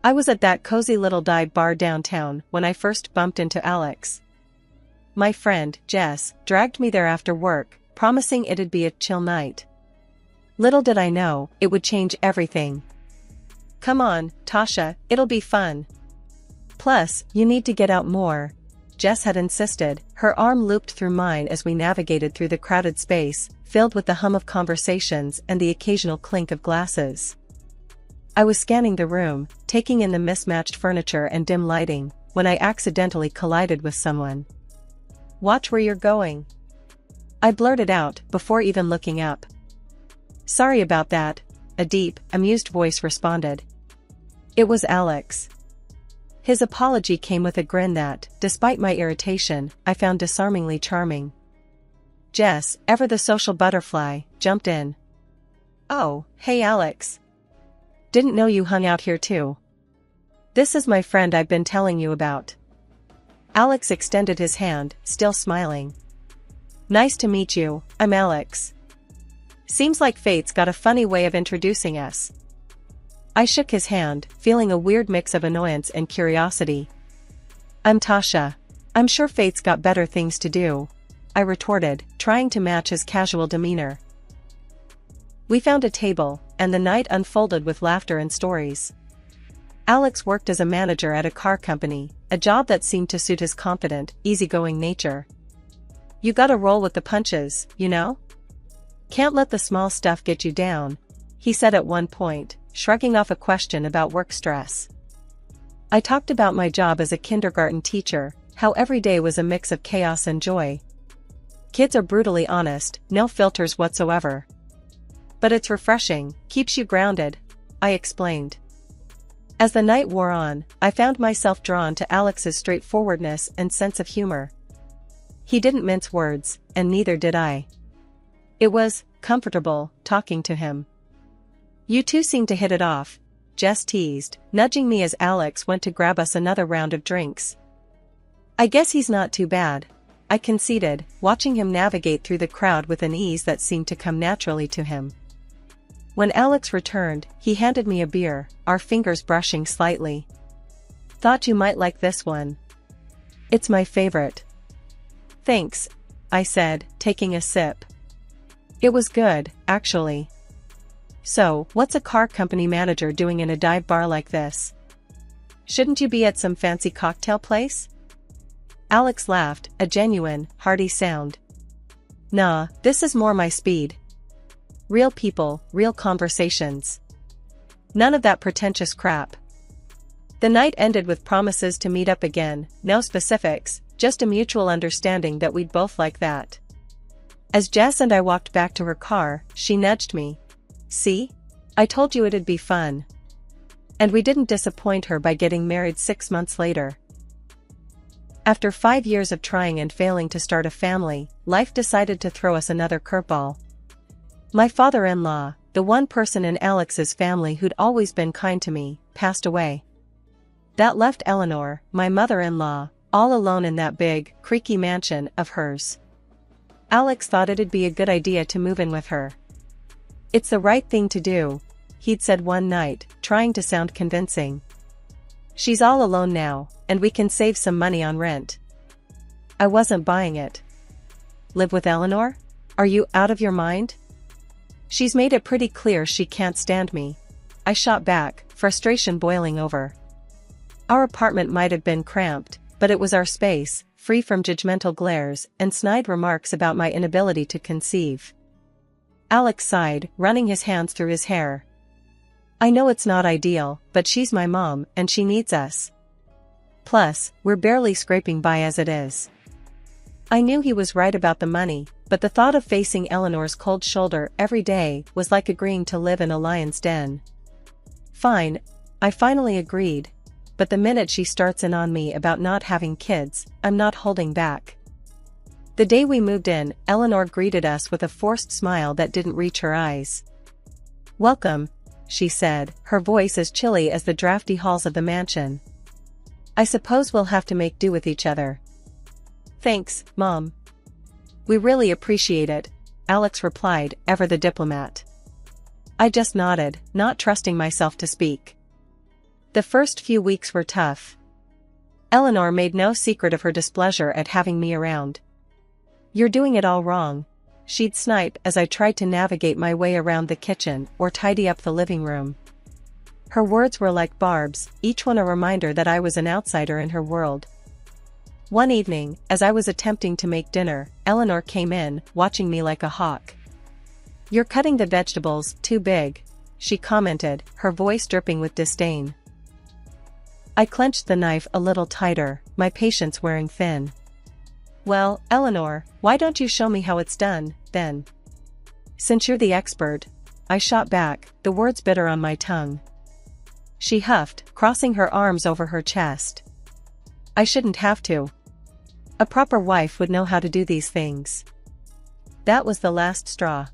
I was at that cozy little dive bar downtown when I first bumped into Alex. My friend, Jess, dragged me there after work, promising it'd be a chill night. Little did I know, it would change everything. "Come on, Tasha, it'll be fun. Plus, you need to get out more," Jess had insisted, her arm looped through mine as we navigated through the crowded space, filled with the hum of conversations and the occasional clink of glasses. I was scanning the room, taking in the mismatched furniture and dim lighting, when I accidentally collided with someone. "Watch where you're going," I blurted out, before even looking up. "Sorry about that," a deep, amused voice responded. It was Alex. His apology came with a grin that, despite my irritation, I found disarmingly charming. Jess, ever the social butterfly, jumped in. "Oh, hey Alex. Didn't know you hung out here too. This is my friend I've been telling you about." Alex extended his hand, still smiling. "Nice to meet you, I'm Alex. Seems like fate's got a funny way of introducing us." I shook his hand, feeling a weird mix of annoyance and curiosity. "I'm Tasha. I'm sure fate's got better things to do," I retorted, trying to match his casual demeanor. We found a table, and the night unfolded with laughter and stories. Alex worked as a manager at a car company, a job that seemed to suit his confident, easygoing nature. "You gotta roll with the punches, you know? Can't let the small stuff get you down," he said at one point, shrugging off a question about work stress. I talked about my job as a kindergarten teacher, how every day was a mix of chaos and joy. Kids are brutally honest, no filters whatsoever. "But it's refreshing, keeps you grounded," I explained. As the night wore on, I found myself drawn to Alex's straightforwardness and sense of humor. He didn't mince words, and neither did I. It was comfortable talking to him. "You two seem to hit it off," Jess teased, nudging me as Alex went to grab us another round of drinks. "I guess he's not too bad," I conceded, watching him navigate through the crowd with an ease that seemed to come naturally to him. When Alex returned, he handed me a beer, our fingers brushing slightly. "Thought you might like this one. It's my favorite." "Thanks," I said, taking a sip. It was good, actually. "So, what's a car company manager doing in a dive bar like this? Shouldn't you be at some fancy cocktail place?" Alex laughed, a genuine, hearty sound. "Nah, this is more my speed. Real people, real conversations. None of that pretentious crap." The night ended with promises to meet up again, no specifics, just a mutual understanding that we'd both like that. As Jess and I walked back to her car, she nudged me. "See? I told you it'd be fun." And we didn't disappoint her by getting married 6 months later. After 5 years of trying and failing to start a family, life decided to throw us another curveball. My father-in-law, the one person in Alex's family who'd always been kind to me, passed away. That left Eleanor, my mother-in-law, all alone in that big, creaky mansion of hers. Alex thought it'd be a good idea to move in with her. "It's the right thing to do," he'd said one night, trying to sound convincing. "She's all alone now, and we can save some money on rent." I wasn't buying it. "Live with Eleanor? Are you out of your mind? She's made it pretty clear she can't stand me," I shot back, frustration boiling over. Our apartment might have been cramped, but it was our space, free from judgmental glares and snide remarks about my inability to conceive. Alex sighed, running his hands through his hair. "I know it's not ideal, but she's my mom and she needs us. Plus, we're barely scraping by as it is." I knew he was right about the money, but the thought of facing Eleanor's cold shoulder every day was like agreeing to live in a lion's den. "Fine," I finally agreed, but the minute she starts in on me about not having kids, I'm not holding back. The day we moved in, Eleanor greeted us with a forced smile that didn't reach her eyes. "Welcome," she said, her voice as chilly as the drafty halls of the mansion. "I suppose we'll have to make do with each other." "Thanks, Mom. We really appreciate it," Alex replied, ever the diplomat. I just nodded, not trusting myself to speak. The first few weeks were tough. Eleanor made no secret of her displeasure at having me around. "You're doing it all wrong," she'd snipe as I tried to navigate my way around the kitchen or tidy up the living room. Her words were like barbs, each one a reminder that I was an outsider in her world. One evening, as I was attempting to make dinner, Eleanor came in, watching me like a hawk. "You're cutting the vegetables too big," she commented, her voice dripping with disdain. I clenched the knife a little tighter, my patience wearing thin. "Well, Eleanor, why don't you show me how it's done, then? Since you're the expert," I shot back, the words bitter on my tongue. She huffed, crossing her arms over her chest. "I shouldn't have to. A proper wife would know how to do these things." That was the last straw.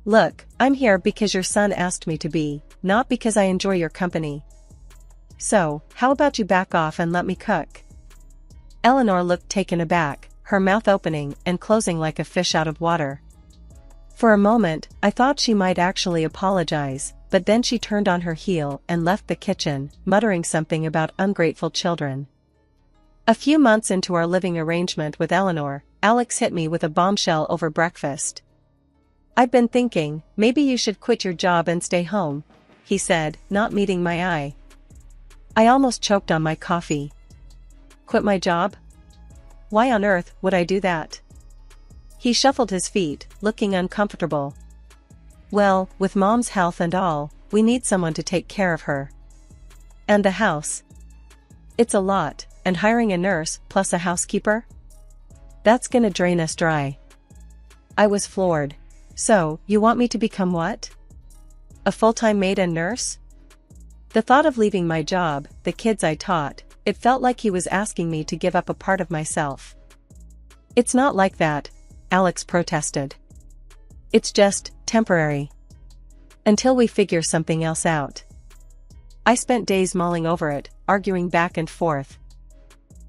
"Look, I'm here because your son asked me to be, not because I enjoy your company. So, how about you back off and let me cook?" Eleanor looked taken aback, her mouth opening and closing like a fish out of water. For a moment, I thought she might actually apologize, but then she turned on her heel and left the kitchen, muttering something about ungrateful children. A few months into our living arrangement with Eleanor, Alex hit me with a bombshell over breakfast. "I've been thinking, maybe you should quit your job and stay home," he said, not meeting my eye. I almost choked on my coffee. Quit my job? Why on earth would I do that? He shuffled his feet, looking uncomfortable. "Well, with Mom's health and all, we need someone to take care of her. And the house. It's a lot, and hiring a nurse plus a housekeeper? That's gonna drain us dry." I was floored. "So, you want me to become what? A full-time maid and nurse?" The thought of leaving my job, the kids I taught, it felt like he was asking me to give up a part of myself. "It's not like that," Alex protested. "It's just temporary. Until we figure something else out." I spent days mulling over it, arguing back and forth.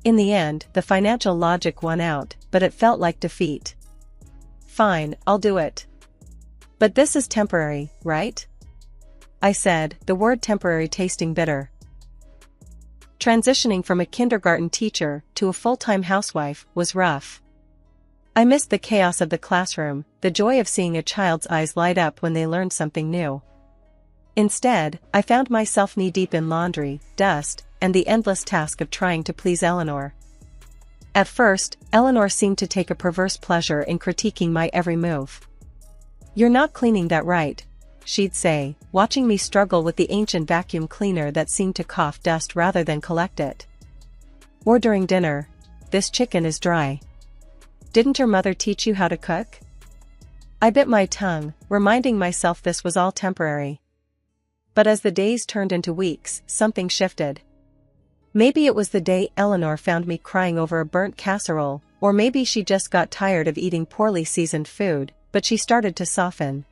In the end, the financial logic won out, but it felt like defeat. "Fine, I'll do it. But this is temporary, right?" I said, the word temporary tasting bitter. Transitioning from a kindergarten teacher to a full-time housewife was rough. I missed the chaos of the classroom, the joy of seeing a child's eyes light up when they learned something new. Instead, I found myself knee-deep in laundry, dust, and the endless task of trying to please Eleanor. At first, Eleanor seemed to take a perverse pleasure in critiquing my every move. "You're not cleaning that right," she'd say, watching me struggle with the ancient vacuum cleaner that seemed to cough dust rather than collect it. Or during dinner, "This chicken is dry. Didn't your mother teach you how to cook?" I bit my tongue, reminding myself this was all temporary. But as the days turned into weeks, something shifted. Maybe it was the day Eleanor found me crying over a burnt casserole, or maybe she just got tired of eating poorly seasoned food, but she started to soften.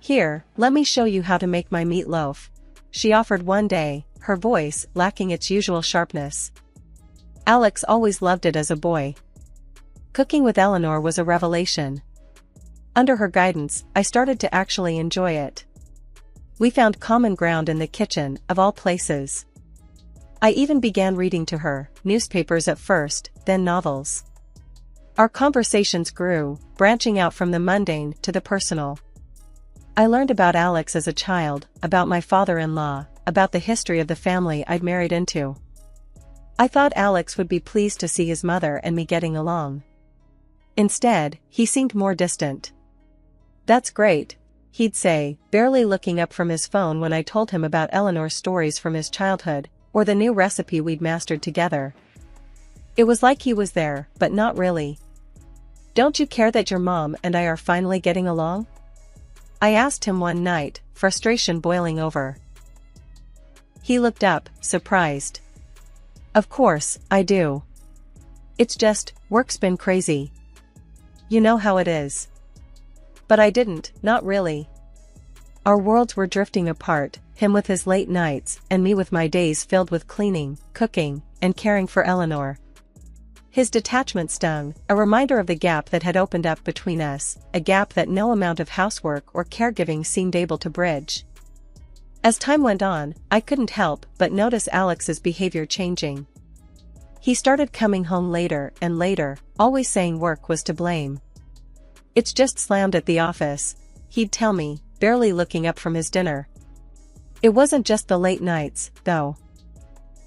"Here, let me show you how to make my meatloaf," she offered one day, her voice lacking its usual sharpness. Alex always loved it as a boy. Cooking with Eleanor was a revelation. Under her guidance, I started to actually enjoy it. We found common ground in the kitchen, of all places. I even began reading to her, newspapers at first, then novels. Our conversations grew, branching out from the mundane to the personal. I learned about Alex as a child, about my father-in-law, about the history of the family I'd married into. I thought Alex would be pleased to see his mother and me getting along. Instead, he seemed more distant. "That's great," he'd say, barely looking up from his phone when I told him about Eleanor's stories from his childhood, or the new recipe we'd mastered together. It was like he was there, but not really. "Don't you care that your mom and I are finally getting along?" I asked him one night, frustration boiling over. He looked up, surprised. "Of course, I do. It's just, work's been crazy. You know how it is." But I didn't, not really. Our worlds were drifting apart, him with his late nights, and me with my days filled with cleaning, cooking, and caring for Eleanor. His detachment stung, a reminder of the gap that had opened up between us, a gap that no amount of housework or caregiving seemed able to bridge. As time went on, I couldn't help but notice Alex's behavior changing. He started coming home later and later, always saying work was to blame. "It's just slammed at the office," he'd tell me, barely looking up from his dinner. It wasn't just the late nights, though.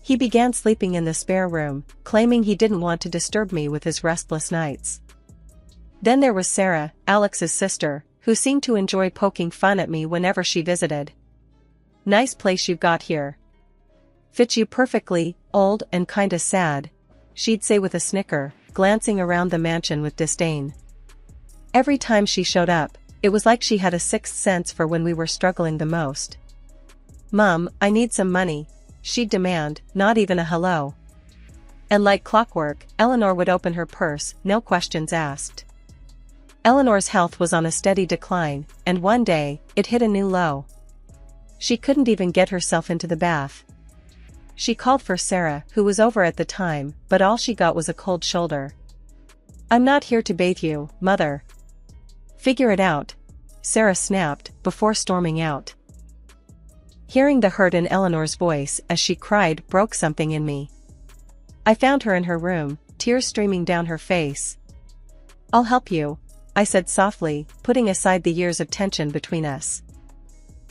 He began sleeping in the spare room, claiming he didn't want to disturb me with his restless nights. Then there was Sarah, Alex's sister, who seemed to enjoy poking fun at me whenever she visited. "Nice place you've got here. Fits you perfectly, old and kinda sad," she'd say with a snicker, glancing around the mansion with disdain. Every time she showed up, it was like she had a sixth sense for when we were struggling the most. "Mum, I need some money," she'd demand, not even a hello. And like clockwork, Eleanor would open her purse, no questions asked. Eleanor's health was on a steady decline, and one day, it hit a new low. She couldn't even get herself into the bath. She called for Sarah, who was over at the time, but all she got was a cold shoulder. "I'm not here to bathe you, Mother." "Figure it out," Sarah snapped, before storming out. Hearing the hurt in Eleanor's voice as she cried broke something in me. I found her in her room, tears streaming down her face. "I'll help you," I said softly, putting aside the years of tension between us.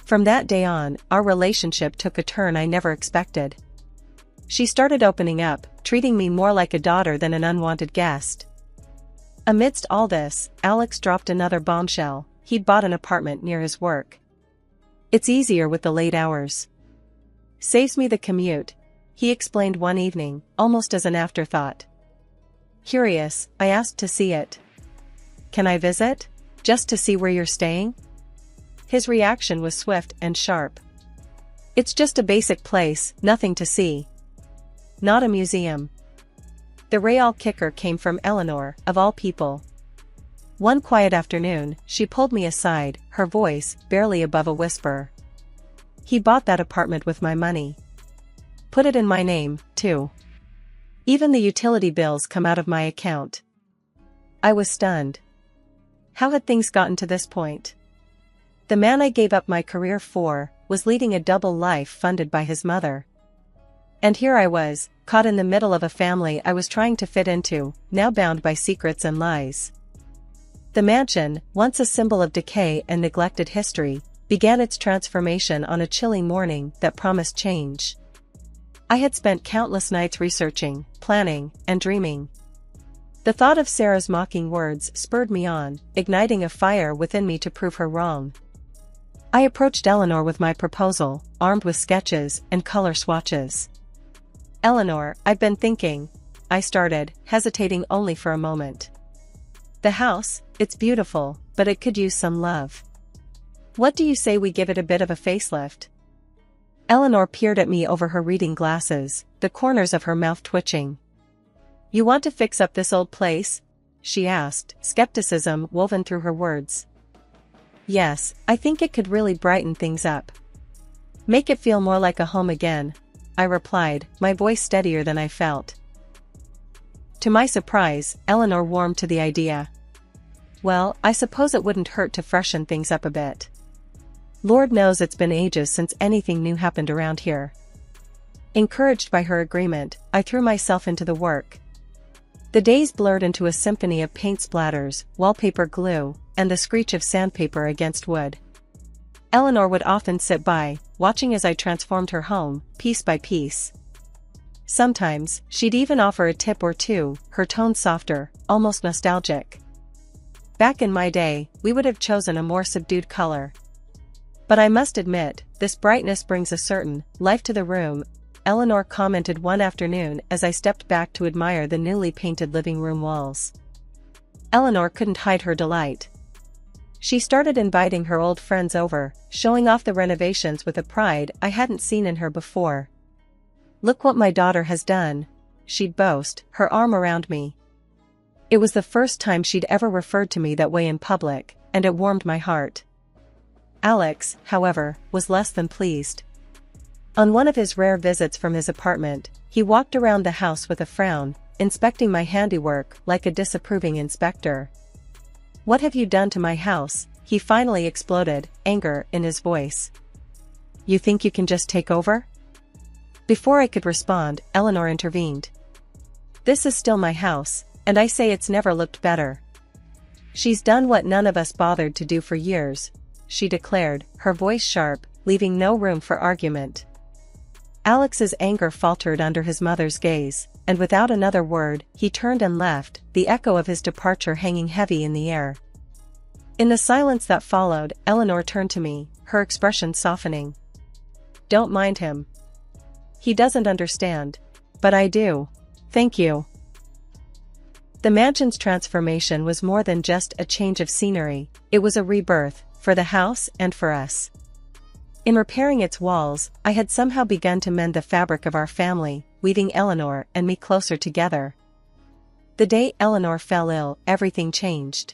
From that day on, our relationship took a turn I never expected. She started opening up, treating me more like a daughter than an unwanted guest. Amidst all this, Alex dropped another bombshell: he'd bought an apartment near his work. "It's easier with the late hours. Saves me the commute," he explained one evening, almost as an afterthought. Curious, I asked to see it. "Can I visit? Just to see where you're staying?" His reaction was swift and sharp. "It's just a basic place, nothing to see. Not a museum." The real kicker came from Eleanor, of all people. One quiet afternoon, she pulled me aside, her voice barely above a whisper. "He bought that apartment with my money. Put it in my name, too. Even the utility bills come out of my account." I was stunned. How had things gotten to this point? The man I gave up my career for was leading a double life funded by his mother. And here I was, caught in the middle of a family I was trying to fit into, now bound by secrets and lies. The mansion, once a symbol of decay and neglected history, began its transformation on a chilly morning that promised change. I had spent countless nights researching, planning, and dreaming. The thought of Sarah's mocking words spurred me on, igniting a fire within me to prove her wrong. I approached Eleanor with my proposal, armed with sketches and color swatches. "Eleanor, I've been thinking," I started, hesitating only for a moment. "The house, it's beautiful, but it could use some love. What do you say we give it a bit of a facelift?" Eleanor peered at me over her reading glasses, the corners of her mouth twitching. "You want to fix up this old place?" she asked, skepticism woven through her words. "Yes, I think it could really brighten things up. Make it feel more like a home again," I replied, my voice steadier than I felt. To my surprise, Eleanor warmed to the idea. "Well, I suppose it wouldn't hurt to freshen things up a bit. Lord knows it's been ages since anything new happened around here." Encouraged by her agreement, I threw myself into the work. The days blurred into a symphony of paint splatters, wallpaper glue, and the screech of sandpaper against wood. Eleanor would often sit by, watching as I transformed her home, piece by piece. Sometimes, she'd even offer a tip or two, her tone softer, almost nostalgic. Back in my day, we would have chosen a more subdued color. "But I must admit, this brightness brings a certain life to the room," Eleanor commented one afternoon as I stepped back to admire the newly painted living room walls. Eleanor couldn't hide her delight. She started inviting her old friends over, showing off the renovations with a pride I hadn't seen in her before. "Look what my daughter has done," she'd boast, her arm around me. It was the first time she'd ever referred to me that way in public, and it warmed my heart. Alex, however, was less than pleased. On one of his rare visits from his apartment, he walked around the house with a frown, inspecting my handiwork like a disapproving inspector. "What have you done to my house?" he finally exploded, anger in his voice. You think you can just take over? Before I could respond, Eleanor intervened. This is still my house, and I say it's never looked better. She's done what none of us bothered to do for years, she declared, her voice sharp, leaving no room for argument. Alex's anger faltered under his mother's gaze, and without another word, he turned and left, the echo of his departure hanging heavy in the air. In the silence that followed, Eleanor turned to me, her expression softening. Don't mind him. He doesn't understand. But I do. Thank you. The mansion's transformation was more than just a change of scenery, it was a rebirth, for the house and for us. In repairing its walls, I had somehow begun to mend the fabric of our family, weaving Eleanor and me closer together. The day Eleanor fell ill, everything changed.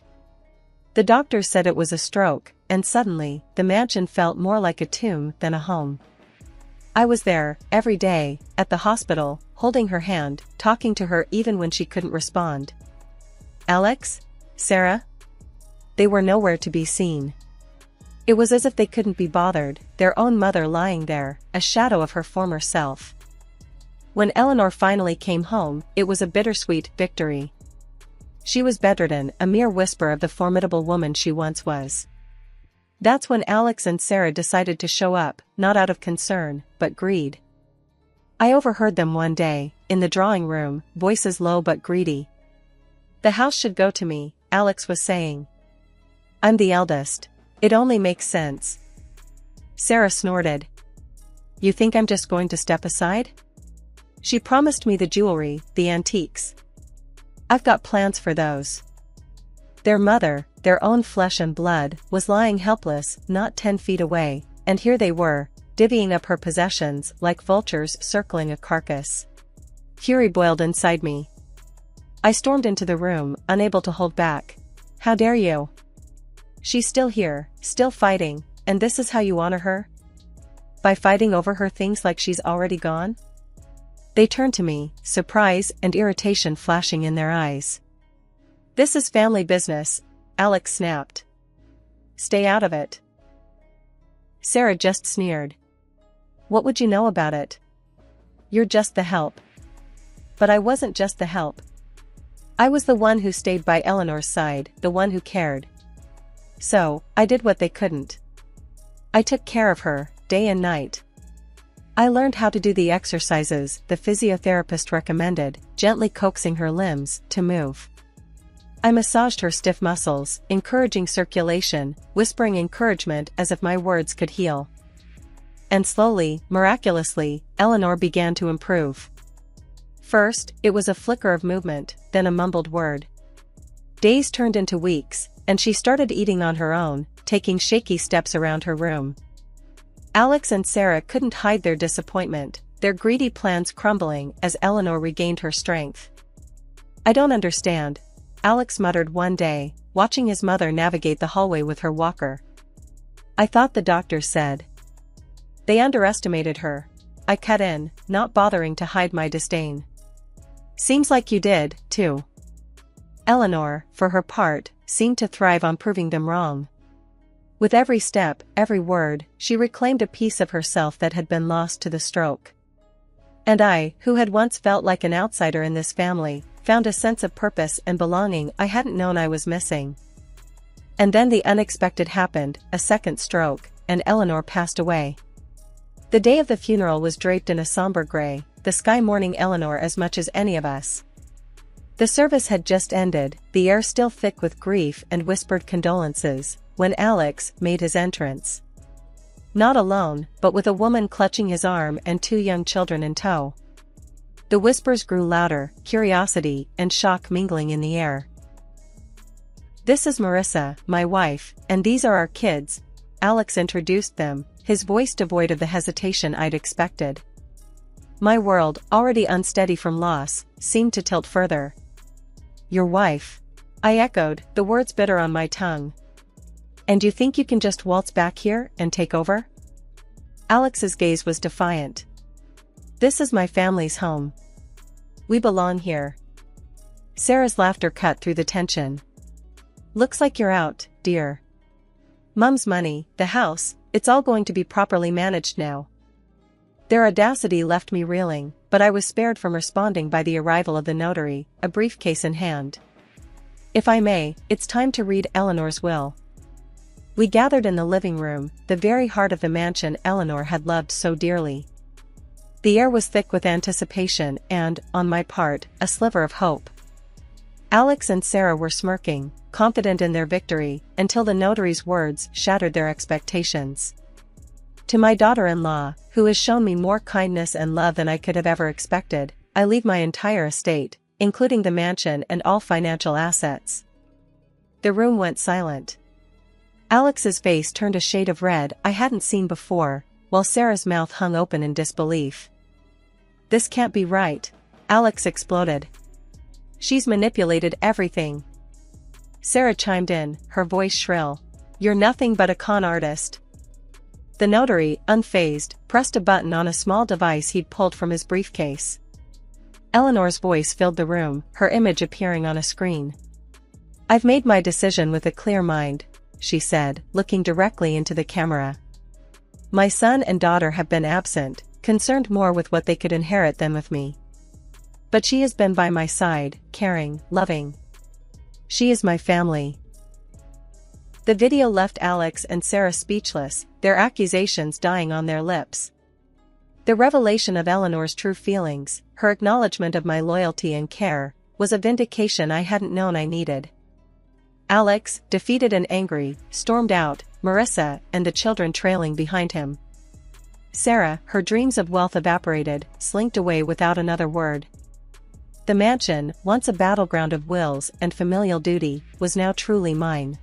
The doctors said it was a stroke, and suddenly, the mansion felt more like a tomb than a home. I was there, every day, at the hospital, holding her hand, talking to her even when she couldn't respond. Alex? Sarah? They were nowhere to be seen. It was as if they couldn't be bothered, their own mother lying there, a shadow of her former self. When Eleanor finally came home, it was a bittersweet victory. She was bedridden, a mere whisper of the formidable woman she once was. That's when Alex and Sarah decided to show up, not out of concern, but greed. I overheard them one day, in the drawing room, voices low but greedy. The house should go to me, Alex was saying. I'm the eldest. It only makes sense. Sarah snorted. You think I'm just going to step aside? She promised me the jewelry, the antiques. I've got plans for those. Their mother, their own flesh and blood, was lying helpless, not 10 feet away, and here they were, divvying up her possessions like vultures circling a carcass. Fury boiled inside me. I stormed into the room, unable to hold back. How dare you? She's still here, still fighting, and this is how you honor her? By fighting over her things like she's already gone? They turned to me, surprise and irritation flashing in their eyes. This is family business, Alex snapped. Stay out of it. Sarah just sneered. What would you know about it? You're just the help. But I wasn't just the help. I was the one who stayed by Eleanor's side, the one who cared. So, I did what they couldn't. I took care of her, day and night. I learned how to do the exercises the physiotherapist recommended, gently coaxing her limbs to move. I massaged her stiff muscles, encouraging circulation, whispering encouragement as if my words could heal. And slowly, miraculously, Eleanor began to improve. First, it was a flicker of movement, then a mumbled word. Days turned into weeks, and she started eating on her own, taking shaky steps around her room. Alex and Sarah couldn't hide their disappointment, their greedy plans crumbling as Eleanor regained her strength. I don't understand, Alex muttered one day, watching his mother navigate the hallway with her walker. I thought the doctor said. They underestimated her. I cut in, not bothering to hide my disdain. Seems like you did, too. Eleanor, for her part, seemed to thrive on proving them wrong. With every step, every word, she reclaimed a piece of herself that had been lost to the stroke. And I, who had once felt like an outsider in this family, found a sense of purpose and belonging I hadn't known I was missing. And then the unexpected happened, a second stroke, and Eleanor passed away. The day of the funeral was draped in a somber gray, the sky mourning Eleanor as much as any of us. The service had just ended, the air still thick with grief and whispered condolences, when Alex made his entrance. Not alone, but with a woman clutching his arm and 2 young children in tow. The whispers grew louder, curiosity and shock mingling in the air. This is Marissa, my wife, and these are our kids, Alex introduced them, his voice devoid of the hesitation I'd expected. My world, already unsteady from loss, seemed to tilt further. Your wife? I echoed, the words bitter on my tongue. And you think you can just waltz back here and take over? Alex's gaze was defiant. This is my family's home. We belong here. Sarah's laughter cut through the tension. Looks like you're out, dear. Mum's money, the house, It's all going to be properly managed now. Their audacity left me reeling, but I was spared from responding by the arrival of the notary, a briefcase in hand. If I may, it's time to read Eleanor's will. We gathered in the living room, the very heart of the mansion Eleanor had loved so dearly. The air was thick with anticipation and, on my part, a sliver of hope. Alex and Sarah were smirking, confident in their victory, until the notary's words shattered their expectations. To my daughter-in-law, who has shown me more kindness and love than I could have ever expected, I leave my entire estate, including the mansion and all financial assets. The room went silent. Alex's face turned a shade of red I hadn't seen before, while Sarah's mouth hung open in disbelief. "This can't be right," Alex exploded. "She's manipulated everything." Sarah chimed in, her voice shrill. "You're nothing but a con artist." The notary, unfazed, pressed a button on a small device he'd pulled from his briefcase. Eleanor's voice filled the room, her image appearing on a screen. "I've made my decision with a clear mind," she said, looking directly into the camera. "My son and daughter have been absent, concerned more with what they could inherit than with me. But she has been by my side, caring, loving. She is my family." The video left Alex and Sarah speechless, their accusations dying on their lips. The revelation of Eleanor's true feelings, her acknowledgement of my loyalty and care, was a vindication I hadn't known I needed. Alex, defeated and angry, stormed out, Marissa and the children trailing behind him. Sarah, her dreams of wealth evaporated, slinked away without another word. The mansion, once a battleground of wills and familial duty, was now truly mine.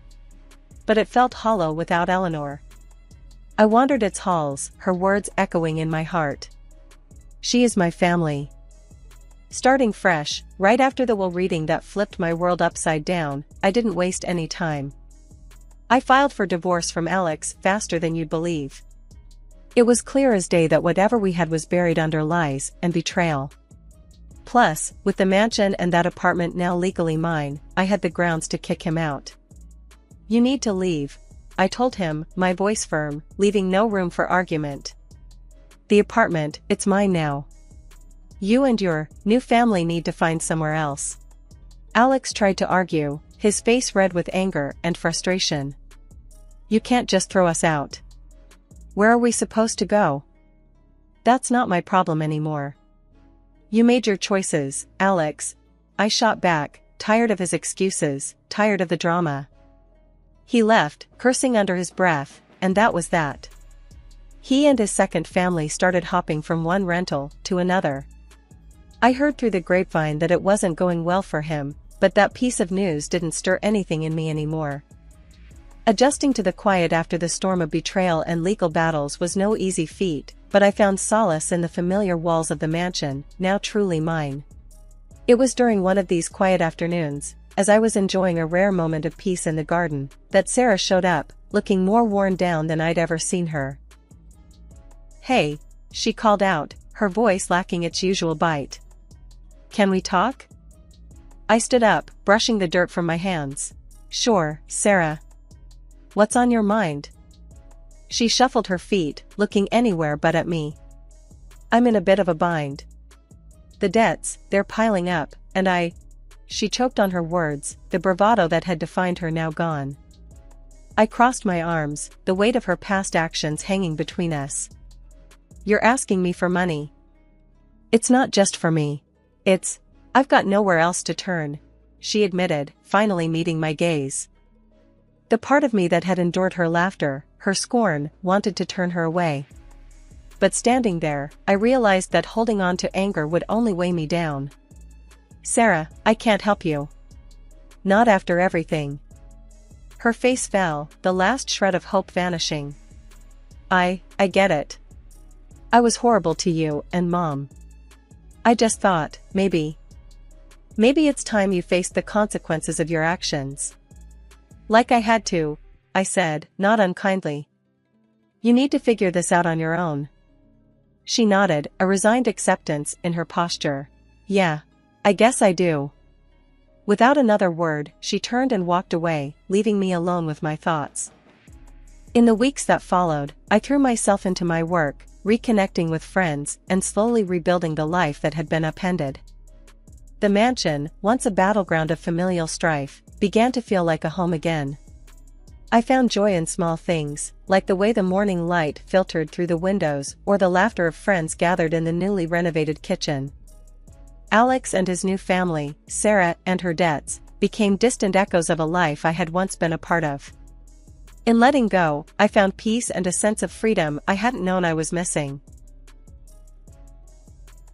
But it felt hollow without Eleanor. I wandered its halls, her words echoing in my heart. She is my family. Starting fresh, right after the will reading that flipped my world upside down, I didn't waste any time. I filed for divorce from Alex faster than you'd believe. It was clear as day that whatever we had was buried under lies and betrayal. Plus, with the mansion and that apartment now legally mine, I had the grounds to kick him out. "You need to leave," I told him, my voice firm, leaving no room for argument. "The apartment, it's mine now. You and your new family need to find somewhere else." Alex tried to argue, his face red with anger and frustration. "You can't just throw us out. Where are we supposed to go? That's not my problem anymore." "You made your choices, Alex," I shot back, tired of his excuses, tired of the drama. He left, cursing under his breath, and that was that. He and his second family started hopping from one rental to another. I heard through the grapevine that it wasn't going well for him, but that piece of news didn't stir anything in me anymore. Adjusting to the quiet after the storm of betrayal and legal battles was no easy feat, but I found solace in the familiar walls of the mansion, now truly mine. It was during one of these quiet afternoons, as I was enjoying a rare moment of peace in the garden, that Sarah showed up, looking more worn down than I'd ever seen her. "Hey," she called out, her voice lacking its usual bite. "Can we talk?" I stood up, brushing the dirt from my hands. "Sure, Sarah. What's on your mind?" She shuffled her feet, looking anywhere but at me. "I'm in a bit of a bind. The debts, they're piling up, and She choked on her words, the bravado that had defined her now gone. I crossed my arms, the weight of her past actions hanging between us. "You're asking me for money." "It's not just for me. I've got nowhere else to turn," she admitted, finally meeting my gaze. The part of me that had endured her laughter, her scorn, wanted to turn her away. But standing there, I realized that holding on to anger would only weigh me down. "Sarah, I can't help you. Not after everything." Her face fell, the last shred of hope vanishing. I get it. I was horrible to you and Mom. I just thought, maybe it's time you faced the consequences of your actions." "Like I had to," I said, not unkindly. "You need to figure this out on your own." She nodded, a resigned acceptance in her posture. "Yeah, I guess I do." Without another word, she turned and walked away, leaving me alone with my thoughts. In the weeks that followed, I threw myself into my work, reconnecting with friends and slowly rebuilding the life that had been upended. The mansion, once a battleground of familial strife, began to feel like a home again. I found joy in small things, like the way the morning light filtered through the windows or the laughter of friends gathered in the newly renovated kitchen. Alex and his new family, Sarah and her debts, became distant echoes of a life I had once been a part of. In letting go, I found peace and a sense of freedom I hadn't known I was missing.